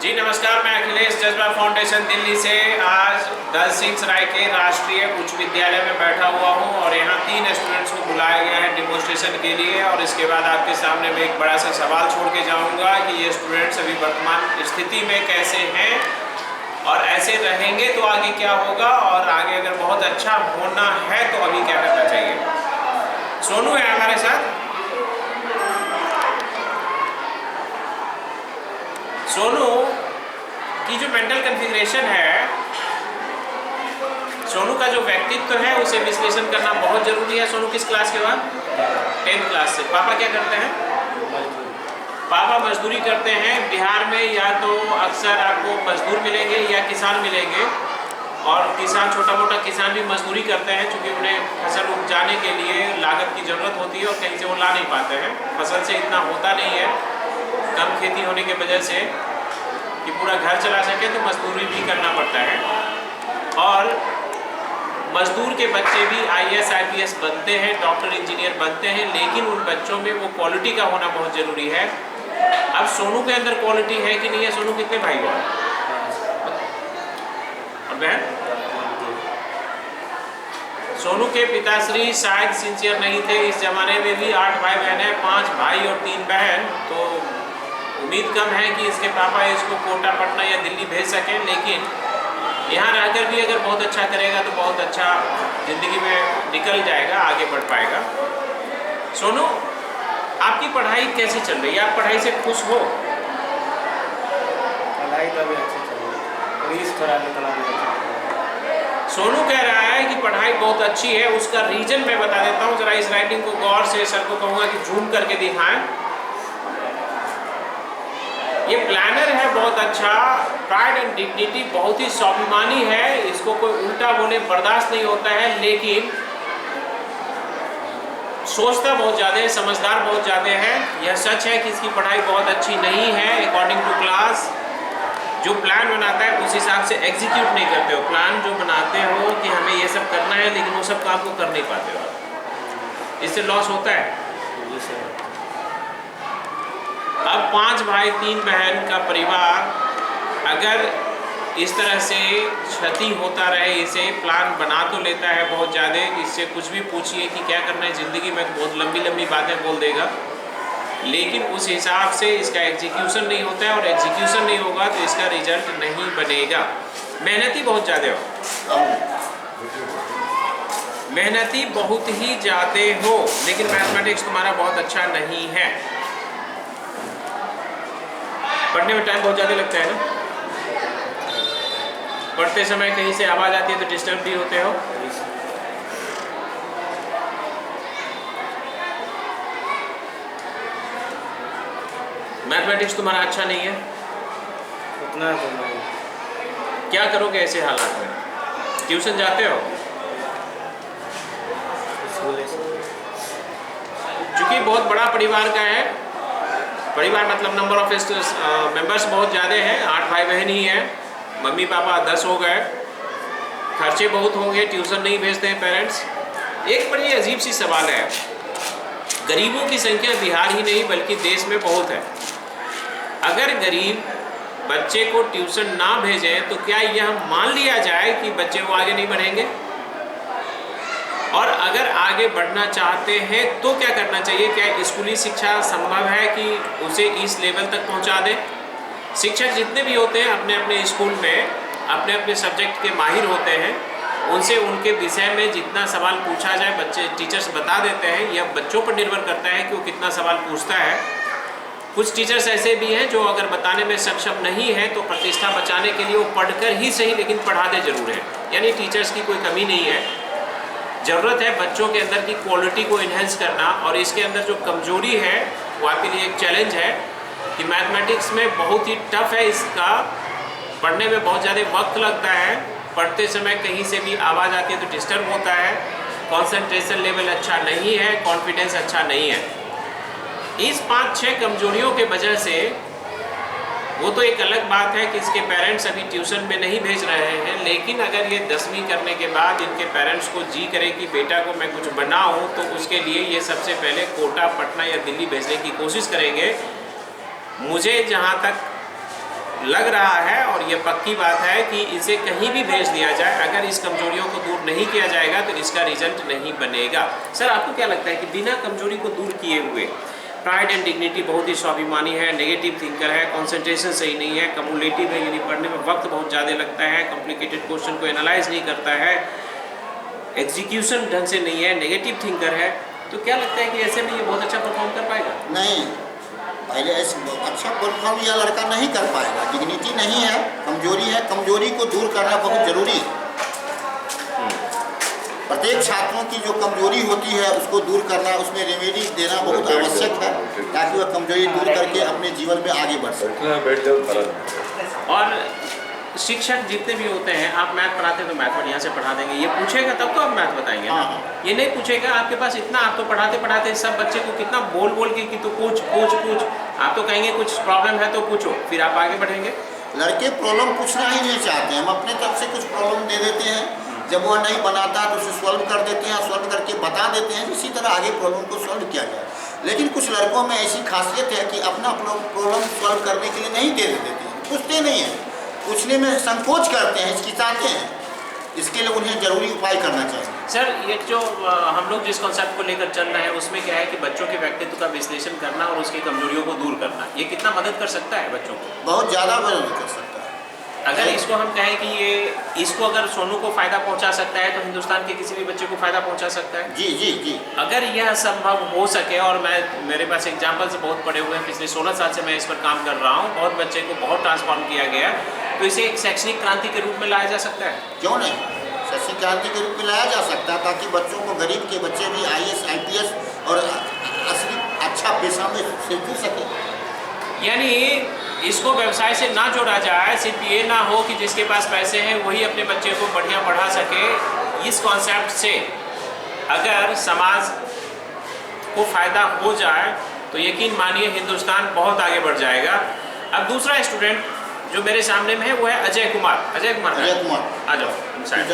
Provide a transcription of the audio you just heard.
जी नमस्कार, मैं अखिलेश जज्बा फाउंडेशन दिल्ली से आज दल सिंह सराय के राष्ट्रीय उच्च विद्यालय में बैठा हुआ हूं और यहां 3 स्टूडेंट्स को बुलाया गया है डेमोन्स्ट्रेशन के लिए। और इसके बाद आपके सामने मैं एक बड़ा सा सवाल छोड़ के जाऊंगा कि ये स्टूडेंट्स अभी वर्तमान स्थिति में कैसे हैं और ऐसे रहेंगे तो आगे क्या होगा, और आगे अगर बहुत अच्छा होना है तो अभी क्या करना चाहिए। सोनू है हमारे साथ। सोनू की जो मेंटल कन्फिग्रेशन है, सोनू का जो व्यक्तित्व है उसे विश्लेषण करना बहुत जरूरी है। सोनू किस क्लास के बाद? 10th क्लास से। पापा क्या करते हैं? पापा मजदूरी करते हैं। बिहार में या तो अक्सर आपको मजदूर मिलेंगे या किसान मिलेंगे, और किसान छोटा मोटा किसान भी मजदूरी करते हैं क्योंकि उन्हें फसल उपजाने के लिए लागत की ज़रूरत होती है और कहीं से वो ला नहीं पाते हैं। फसल से इतना होता नहीं है, कम खेती होने की वजह से कि पूरा घर चला सके तो मजदूरी भी करना पड़ता है। और मजदूर के बच्चे भी IAS IPS बनते हैं, डॉक्टर इंजीनियर बनते हैं, लेकिन उन बच्चों में वो क्वालिटी का होना बहुत ज़रूरी है। अब सोनू के अंदर क्वालिटी है कि नहीं है? सोनू कितने भाई हो और बहन? सोनू के पिताश्री शायद सिंसियर नहीं थे। इस जमाने में भी 8 भाई बहन है, 5 भाई और 3 बहन, तो उम्मीद कम है कि इसके पापा इसको कोटा, पटना या दिल्ली भेज सकें। लेकिन यहाँ रहकर भी अगर बहुत अच्छा करेगा तो बहुत अच्छा ज़िंदगी में निकल जाएगा, आगे बढ़ पाएगा। सोनू, आपकी पढ़ाई कैसी चल रही है? आप पढ़ाई से खुश हो? पढ़ाई तो अभी अच्छी चल रही है, पुलिस थोड़ा निकला नहीं। सोनू कह रहा है कि पढ़ाई बहुत अच्छी है। उसका रीजन मैं बता देता हूँ, ज़रा इस राइटिंग को गौर से सर को कहूँगा कि जूम करके दिखाएं। ये प्लानर है बहुत अच्छा, प्राइड एंड डिग्निटी, बहुत ही स्वाभिमानी है, इसको कोई उल्टा बोले बर्दाश्त नहीं होता है, लेकिन सोचता बहुत ज़्यादा है, समझदार बहुत ज़्यादा है। यह सच है कि इसकी पढ़ाई बहुत अच्छी नहीं है अकॉर्डिंग टू क्लास। जो प्लान बनाता है उस हिसाब से एग्जीक्यूट नहीं करते हो। प्लान जो बनाते हो कि हमें ये सब करना है, लेकिन वो सब काम को कर नहीं पाते हो, इससे लॉस होता है। अब 5 भाई 3 बहन का परिवार अगर इस तरह से क्षति होता रहे, इसे प्लान बना तो लेता है बहुत ज़्यादा, इससे कुछ भी पूछिए कि क्या करना है ज़िंदगी में, बहुत लंबी लंबी बातें बोल देगा, लेकिन उस हिसाब से इसका एग्जीक्यूशन नहीं होता है, और एग्जीक्यूशन नहीं होगा तो इसका रिजल्ट नहीं बनेगा। मेहनती बहुत ज़्यादा हो, मेहनती बहुत ही ज़्यादा हो, लेकिन मैथमेटिक्स तुम्हारा बहुत अच्छा नहीं है। पढ़ने में टाइम बहुत ज़्यादा लगता है ना? पढ़ते समय कहीं से आवाज़ आती है तो डिस्टर्ब भी होते हो? मैथमेटिक्स तुम्हारा अच्छा नहीं है? उतना तो नहीं। क्या करोगे ऐसे हालात में? ट्यूशन जाते हो? स्कूल से चूँकि बहुत बड़ा परिवार का है, परिवार मतलब नंबर ऑफ मेंबर्स बहुत ज़्यादा हैं, 8 भाई बहन ही हैं, मम्मी पापा 10 हो गए, खर्चे बहुत होंगे, ट्यूशन नहीं भेजते हैं पेरेंट्स। एक बड़ी अजीब सी सवाल है, गरीबों की संख्या बिहार ही नहीं बल्कि देश में बहुत है। अगर गरीब बच्चे को ट्यूशन ना भेजें तो क्या यह मान लिया जाए कि बच्चे वो आगे नहीं बढ़ेंगे? और अगर आगे बढ़ना चाहते हैं तो क्या करना चाहिए? क्या स्कूली शिक्षा संभव है कि उसे इस लेवल तक पहुंचा दें? शिक्षक जितने भी होते हैं अपने अपने स्कूल में अपने अपने सब्जेक्ट के माहिर होते हैं, उनसे उनके विषय में जितना सवाल पूछा जाए बच्चे टीचर्स बता देते हैं। यह बच्चों पर निर्भर करता है कि वो कितना सवाल पूछता है। कुछ टीचर्स ऐसे भी हैं जो अगर बताने में सक्षम नहीं है तो प्रतिष्ठा बचाने के लिए वो पढ़कर ही सही लेकिन पढ़ाते जरूर हैं। यानी टीचर्स की कोई कमी नहीं है, ज़रूरत है बच्चों के अंदर की क्वालिटी को इन्हेंस करना। और इसके अंदर जो कमजोरी है वो आपके लिए एक चैलेंज है कि मैथमेटिक्स में बहुत ही टफ है, इसका पढ़ने में बहुत ज़्यादा वक्त लगता है, पढ़ते समय कहीं से भी आवाज़ आती है तो डिस्टर्ब होता है, कंसंट्रेशन लेवल अच्छा नहीं है, कॉन्फिडेंस अच्छा नहीं है। इस 5-6 कमजोरियों के वजह से वो तो एक अलग बात है कि इसके पेरेंट्स अभी ट्यूशन में नहीं भेज रहे हैं, लेकिन अगर ये 10वीं करने के बाद इनके पेरेंट्स को जी करे कि बेटा को मैं कुछ बनाऊं, तो उसके लिए ये सबसे पहले कोटा, पटना या दिल्ली भेजने की कोशिश करेंगे। मुझे जहाँ तक लग रहा है और ये पक्की बात है कि इसे कहीं भी भेज दिया जाए, अगर इस कमजोरियों को दूर नहीं किया जाएगा तो इसका रिजल्ट नहीं बनेगा। सर, आपको क्या लगता है कि बिना कमजोरी को दूर किए हुए प्राइड एंड डिग्निटी बहुत ही स्वाभिमानी है, नेगेटिव थिंकर है, कंसंट्रेशन सही नहीं है, कम्युलेटिव है, यानी पढ़ने में वक्त बहुत ज़्यादा लगता है, कॉम्प्लिकेटेड क्वेश्चन को एनालाइज नहीं करता है, एग्जीक्यूशन ढंग से नहीं है, नेगेटिव थिंकर है, तो क्या लगता है कि ऐसे में ये बहुत अच्छा परफॉर्म कर पाएगा? नहीं, पहले अच्छा परफॉर्म यह लड़का नहीं कर पाएगा। डिग्निटी नहीं है, कमजोरी है, कमजोरी को दूर करना बहुत जरूरी है। प्रत्येक छात्रों की जो कमजोरी होती है उसको दूर करना, उसमें रेमेडी देना बहुत आवश्यक है, ताकि वह कमजोरी दूर करके अपने जीवन में आगे बढ़ सके। और शिक्षक जितने भी होते हैं, आप मैथ पढ़ाते हैं तो मैथ बढ़िया से पढ़ा देंगे, ये पूछेगा तब तो आप मैथ बताएंगे ना। हाँ। ये नहीं पूछेगा, आपके पास इतना, आप तो पढ़ाते पढ़ाते सब बच्चे को कितना बोल बोल के कि तू पूछ पूछ पूछ, आप तो कहेंगे कुछ प्रॉब्लम है तो पूछो, फिर आप आगे बढ़ेंगे। लड़के प्रॉब्लम पूछना ही नहीं चाहते हैं, हम अपने तरफ से कुछ प्रॉब्लम दे देते हैं, जब वह नहीं बनाता तो उसे सॉल्व कर देते हैं, सॉल्व करके बता देते हैं, इसी तरह आगे प्रॉब्लम को सॉल्व किया जाए। लेकिन कुछ लड़कों में ऐसी खासियत है कि अपना प्रॉब्लम सॉल्व करने के लिए नहीं दे देते हैं, पूछते नहीं हैं, पूछने में संकोच करते हैं, हिचकिचाते हैं। इसके लिए उन्हें जरूरी उपाय करना चाहिए। सर, ये जो हम लोग जिस कॉन्सेप्ट को लेकर चल रहे हैं उसमें क्या है कि बच्चों के व्यक्तित्व का विश्लेषण करना और उसकी कमजोरियों को दूर करना, ये कितना मदद कर सकता है बच्चों को? बहुत ज़्यादा मदद कर सकता है। अगर इसको हम कहें कि ये इसको अगर सोनू को फायदा पहुंचा सकता है तो हिंदुस्तान के किसी भी बच्चे को फायदा पहुंचा सकता है। जी जी जी। अगर यह संभव हो सके, और मेरे पास एग्जाम्पल्स बहुत पड़े हुए हैं, पिछले 16 साल से मैं इस पर काम कर रहा हूँ, बहुत बच्चे को बहुत ट्रांसफॉर्म किया गया, तो इसे एक शैक्षणिक क्रांति के रूप में लाया जा सकता है। क्यों नहीं, शैक्षणिक क्रांति के रूप में लाया जा सकता है, ताकि बच्चों को, गरीब के बच्चे भी IAS IPS और असली अच्छा पेशा में जुड़ सके। यानी इसको व्यवसाय से ना जोड़ा जाए, सिर्फ ये ना हो कि जिसके पास पैसे हैं वही अपने बच्चे को बढ़िया पढ़ा सके। इस कॉन्सेप्ट से अगर समाज को फायदा हो जाए तो यकीन मानिए हिंदुस्तान बहुत आगे बढ़ जाएगा। अब दूसरा स्टूडेंट जो मेरे सामने में है वो है अजय कुमार। अजय कुमार, अजय कुमार, आ जाओ साइड।